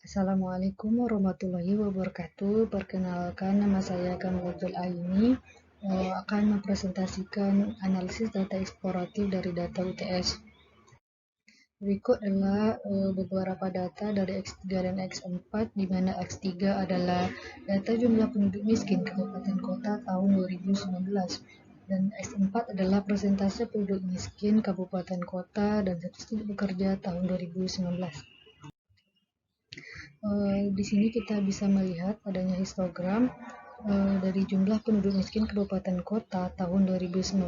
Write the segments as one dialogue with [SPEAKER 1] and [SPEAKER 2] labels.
[SPEAKER 1] Assalamualaikum warahmatullahi wabarakatuh. Perkenalkan, nama saya Kamil Abdul Aini, akan mempresentasikan analisis data eksploratif dari data UTS. Berikut adalah beberapa data dari X3 dan X4, di mana X3 adalah data jumlah penduduk miskin kabupaten kota tahun 2019, dan X4 adalah persentase penduduk miskin kabupaten kota dan status tidak bekerja tahun 2019. Di sini kita bisa melihat adanya histogram dari jumlah penduduk miskin kabupaten kota tahun 2019,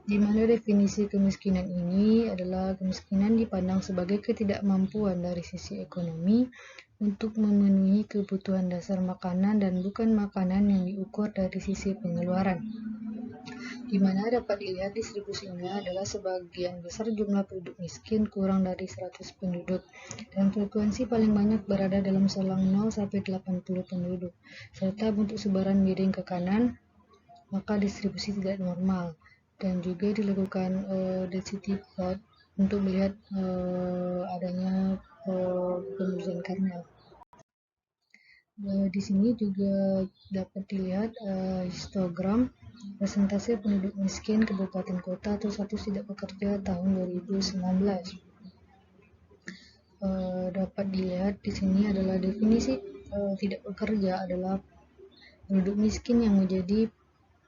[SPEAKER 1] di mana definisi kemiskinan ini adalah kemiskinan dipandang sebagai ketidakmampuan dari sisi ekonomi untuk memenuhi kebutuhan dasar makanan dan bukan makanan yang diukur dari sisi pengeluaran. Di mana dapat dilihat distribusinya adalah sebagian besar jumlah penduduk miskin kurang dari 100 penduduk, dan frekuensi paling banyak berada dalam selang 0 sampai 80 penduduk, serta bentuk sebaran miring ke kanan, maka distribusi tidak normal, dan juga dilakukan density plot untuk melihat adanya penurunan kernel. Di sini juga dapat dilihat histogram persentase penduduk miskin kabupaten kota atau status tidak bekerja tahun 2019. Dapat dilihat di sini adalah definisi tidak bekerja adalah penduduk miskin yang menjadi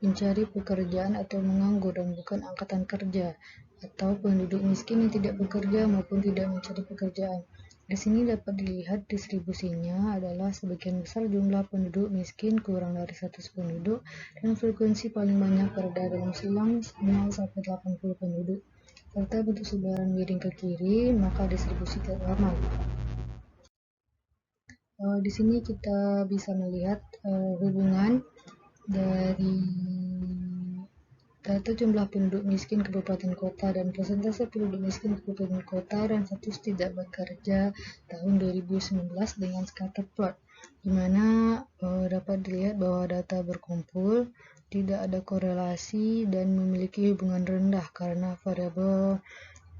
[SPEAKER 1] pencari pekerjaan atau menganggur dan bukan angkatan kerja, atau penduduk miskin yang tidak bekerja maupun tidak mencari pekerjaan. Di sini dapat dilihat distribusinya adalah sebagian besar jumlah penduduk miskin kurang dari 100 penduduk dan frekuensi paling banyak berada dalam selang 0 sampai 80 penduduk, serta bentuk sebaran miring ke kiri, maka distribusi tidak normal. Di sini kita bisa melihat hubungan dari data jumlah penduduk miskin kabupaten kota dan persentase penduduk miskin kabupaten kota dan status tidak bekerja tahun 2019 dengan scatter plot, di mana dapat dilihat bahwa data berkumpul, tidak ada korelasi, dan memiliki hubungan rendah karena variabel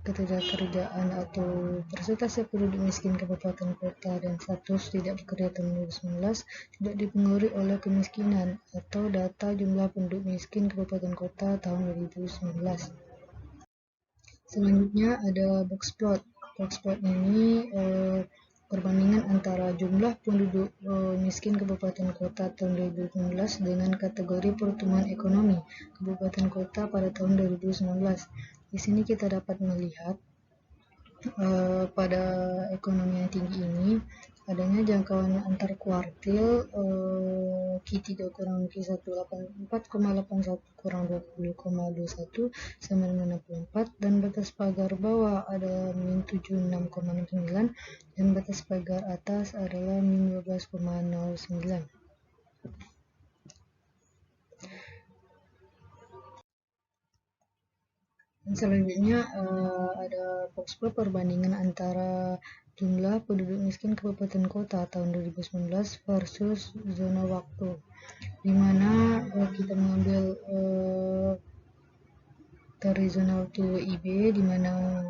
[SPEAKER 1] ketidakkerjaan atau persentase penduduk miskin kabupaten kota dan status tidak bekerja tahun 2019 tidak dipengaruhi oleh kemiskinan atau data jumlah penduduk miskin kabupaten kota tahun 2019. Selanjutnya ada box plot. Box plot ini perbandingan antara jumlah penduduk miskin kabupaten kota tahun 2019 dengan kategori pertumbuhan ekonomi kabupaten kota pada tahun 2019. Di sini kita dapat melihat pada ekonomi yang tinggi ini adanya jangkauan antar kuartil Q3 kurang Q1 4,81 kurang 20,21 sama dengan 64, dan batas pagar bawah ada min 76,69 dan batas pagar atas adalah min 12,09. Dan selanjutnya ada box plot perbandingan antara jumlah penduduk miskin kabupaten kota tahun 2019 versus zona waktu, di mana kita mengambil dari zona waktu IB, di mana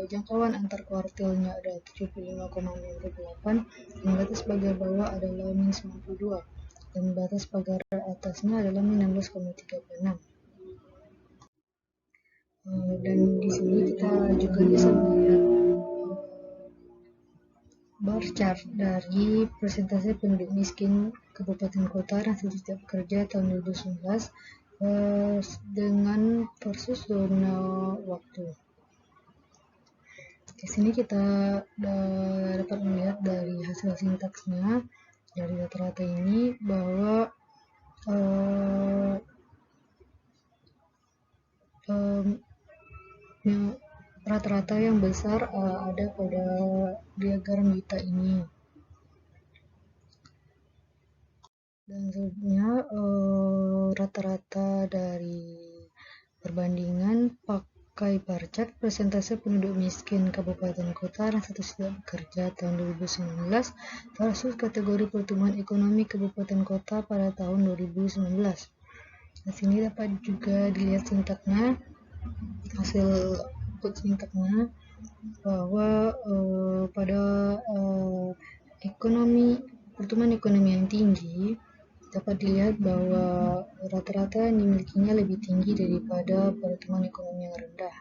[SPEAKER 1] jangkauan antar kuartilnya ada 75,98 dan batas pagar bawah adalah min 92 dan batas pagar atasnya adalah min 16,36. Dan di sini kita juga bisa melihat bar chart dari persentase penduduk miskin kabupaten kota dan status tidak bekerja tahun 2019 dengan versus zona waktu. Di sini kita dapat melihat dari hasil sintaksnya dari rata-rata ini bahwa rata-rata yang besar ada pada diagram Yuta ini. Dan selanjutnya rata-rata dari perbandingan pakai bar chart persentase penduduk miskin kabupaten kota dan status tidak bekerja tahun 2019 versus kategori pertumbuhan ekonomi kabupaten kota pada tahun 2019. Di sini dapat juga dilihat sintaknya, hasil input sintaknya, bahwa pada pertumbuhan ekonomi yang tinggi dapat dilihat bahwa rata-rata yang dimilikinya lebih tinggi daripada pertumbuhan ekonomi yang rendah.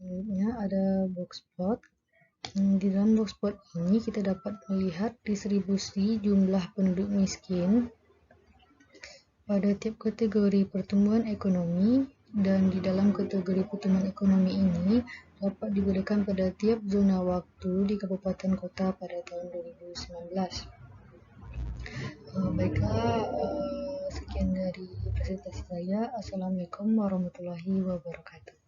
[SPEAKER 1] Selanjutnya ada box plot. Di dalam box plot ini kita dapat melihat distribusi jumlah penduduk miskin pada tiap kategori pertumbuhan ekonomi, dan di dalam kategori pertumbuhan ekonomi ini dapat diberikan pada tiap zona waktu di kabupaten kota pada tahun 2019. Baiklah, sekian dari presentasi saya. Assalamualaikum warahmatullahi wabarakatuh.